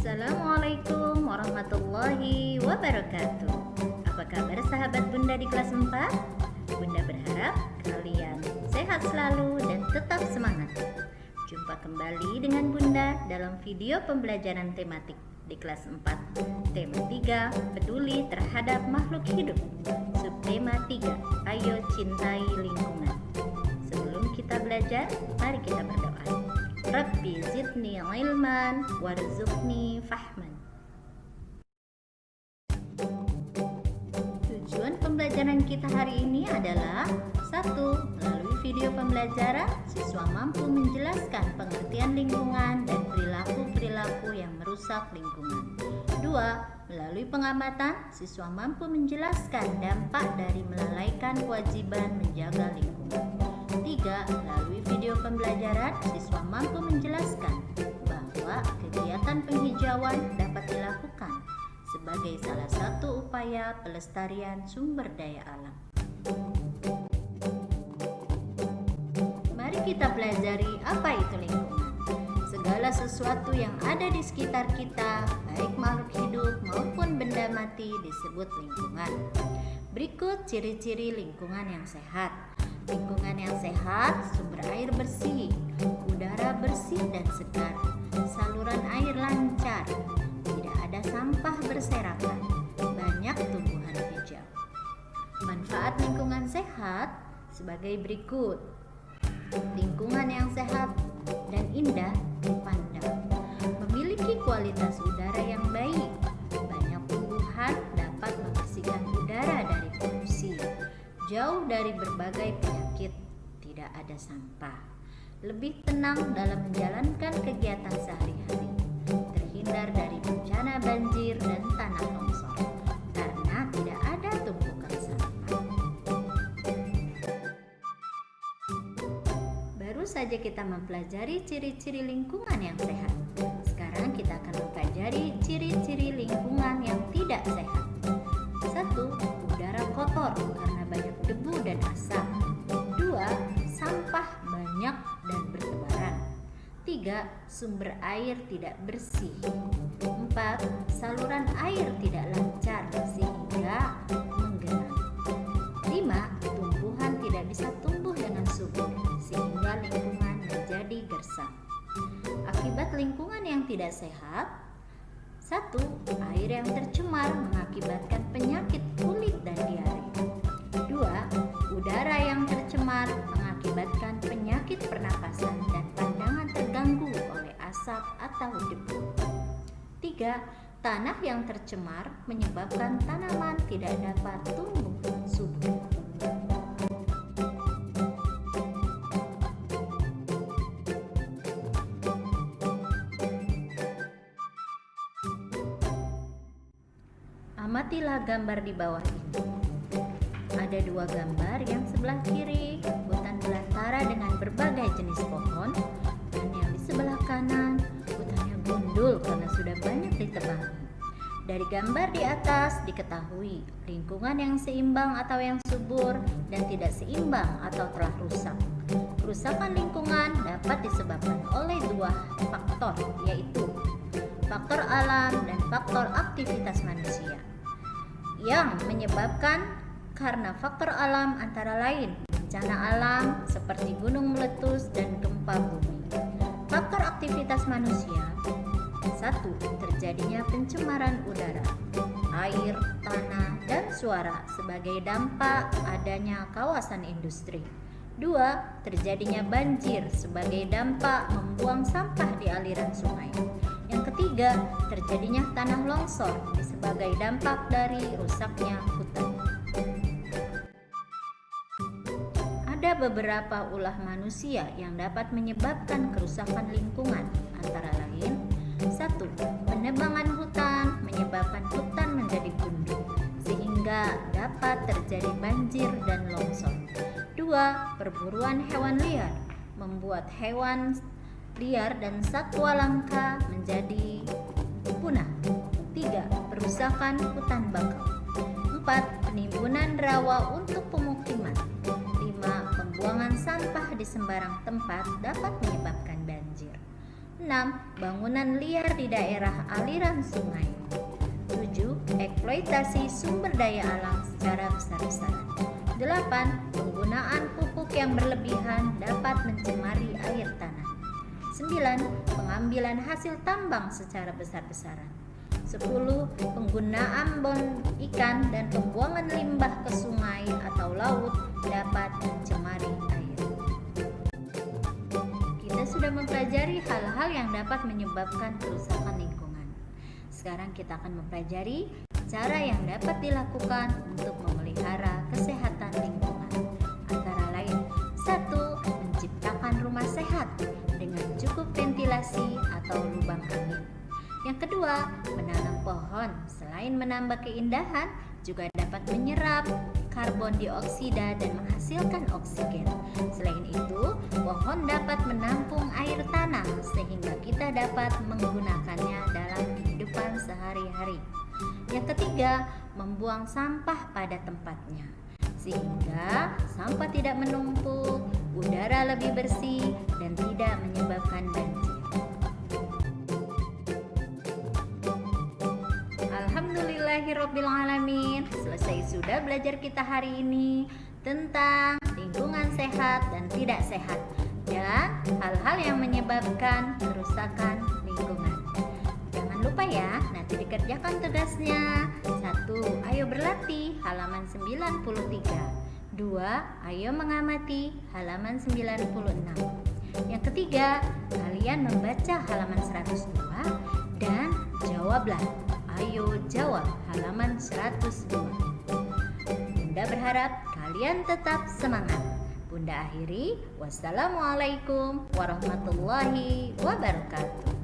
Assalamualaikum warahmatullahi wabarakatuh. Apa kabar sahabat Bunda di kelas 4? Bunda berharap kalian sehat selalu dan tetap semangat. Jumpa kembali dengan Bunda dalam video pembelajaran tematik di kelas 4. Tema 3, peduli terhadap makhluk hidup. Subtema 3, ayo cintai lingkungan. Sebelum kita belajar, mari kita berdoa. Rabbi zidni ilman warzuqni fahman. Tujuan pembelajaran kita hari ini adalah 1. Melalui video pembelajaran, siswa mampu menjelaskan pengertian lingkungan dan perilaku-perilaku yang merusak lingkungan. 2. Melalui pengamatan, siswa mampu menjelaskan dampak dari melalaikan kewajiban menjaga lingkungan. 3. Melalui video pembelajaran, siswa mampu menjelaskan bahwa kegiatan penghijauan dapat dilakukan sebagai salah satu upaya pelestarian sumber daya alam. Mari kita pelajari apa itu lingkungan. Segala sesuatu yang ada di sekitar kita, baik makhluk hidup maupun benda mati, disebut lingkungan. Berikut ciri-ciri lingkungan yang sehat. Lingkungan yang sehat, sumber air bersih, udara bersih dan segar, saluran air lancar, tidak ada sampah berserakan, banyak tumbuhan hijau. Manfaat lingkungan sehat sebagai berikut. Lingkungan yang sehat dan indah dipandang, memiliki kualitas udara yang baik, banyak tumbuhan dapat membersihkan udara dari polusi, jauh dari berbagai penyakit, tidak ada sampah, lebih tenang dalam menjalankan kegiatan sehari-hari, terhindar dari bencana banjir dan tanah longsor, karena tidak ada tumpukan sampah. Baru saja kita mempelajari ciri-ciri lingkungan yang sehat. Sekarang kita akan mempelajari ciri-ciri lingkungan yang tidak sehat. 1. Udara kotor karena banyak debu dan asap. 2. Sampah banyak dan bertebaran. 3. Sumber air tidak bersih. 4. Saluran air tidak lancar sehingga menggenang. 5. Tumbuhan tidak bisa tumbuh dengan subur sehingga lingkungan menjadi gersang. Akibat lingkungan yang tidak sehat: 1. Air yang tercemar mengakibatkan penyakit kulit dan diare. 2. Udara yang tercemar mengakibatkan penyakit pernapasan dan pandangan terganggu oleh asap atau debu. 3. Tanah yang tercemar menyebabkan tanaman tidak dapat tumbuh subur. Amatilah gambar di bawah ini. Ada dua gambar, yang sebelah kiri hutan belantara dengan berbagai jenis pohon, dan yang di sebelah kanan hutannya gundul karena sudah banyak ditebang. Dari gambar di atas diketahui lingkungan yang seimbang atau yang subur dan tidak seimbang atau telah rusak. Kerusakan lingkungan dapat disebabkan oleh dua faktor, yaitu faktor alam dan faktor aktivitas manusia. Yang menyebabkan karena faktor alam antara lain bencana alam seperti gunung meletus dan gempa bumi. Faktor aktivitas manusia: 1. Terjadinya pencemaran udara, air, tanah, dan suara sebagai dampak adanya kawasan industri. 2. Terjadinya banjir sebagai dampak membuang sampah di aliran sungai. Yang ketiga, terjadinya tanah longsor sebagai dampak dari rusaknya hutan. Ada beberapa ulah manusia yang dapat menyebabkan kerusakan lingkungan, antara lain: 1. Penebangan hutan menyebabkan hutan menjadi gundul sehingga dapat terjadi banjir dan longsor. 2. Perburuan hewan liar membuat hewan liar dan satwa langka menjadi punah. 3. Perusakan hutan bakau. 4. Penimbunan rawa untuk pemukiman. 5. Pembuangan sampah di sembarang tempat dapat menyebabkan banjir. 6. Bangunan liar di daerah aliran sungai. 7. Eksploitasi sumber daya alam secara besar-besaran. 8. Penggunaan pupuk yang berlebihan dapat mencemari air tanah. 9. Pengambilan hasil tambang secara besar-besaran. 10. Penggunaan bon ikan dan pembuangan limbah ke sungai atau laut dapat mencemari air. Kita sudah mempelajari hal-hal yang dapat menyebabkan kerusakan lingkungan. Sekarang kita akan mempelajari cara yang dapat dilakukan untuk memelihara kesehatan lingkungan. Antara lain, 1. Menciptakan rumah sehat dengan cukup ventilasi atau lubang angin. Yang kedua, menanam pohon selain menambah keindahan juga dapat menyerap karbon dioksida dan menghasilkan oksigen. Selain itu, pohon dapat menampung air tanah sehingga kita dapat menggunakannya dalam kehidupan sehari-hari. Yang ketiga, membuang sampah pada tempatnya sehingga sampah tidak menumpuk, udara lebih bersih dan tidak menyebabkan banjir. Alhamdulillahirrabbilalamin. Selesai sudah belajar kita hari ini tentang lingkungan sehat dan tidak sehat dan hal-hal yang menyebabkan kerusakan lingkungan. Jangan lupa ya, nanti dikerjakan tugasnya. 1. Ayo berlatih halaman 93. 2. Ayo mengamati halaman 96. Yang ketiga, kalian membaca halaman 102 dan jawablah. Ayo jawab halaman 102. Bunda berharap kalian tetap semangat. Bunda akhiri, wassalamualaikum warahmatullahi wabarakatuh.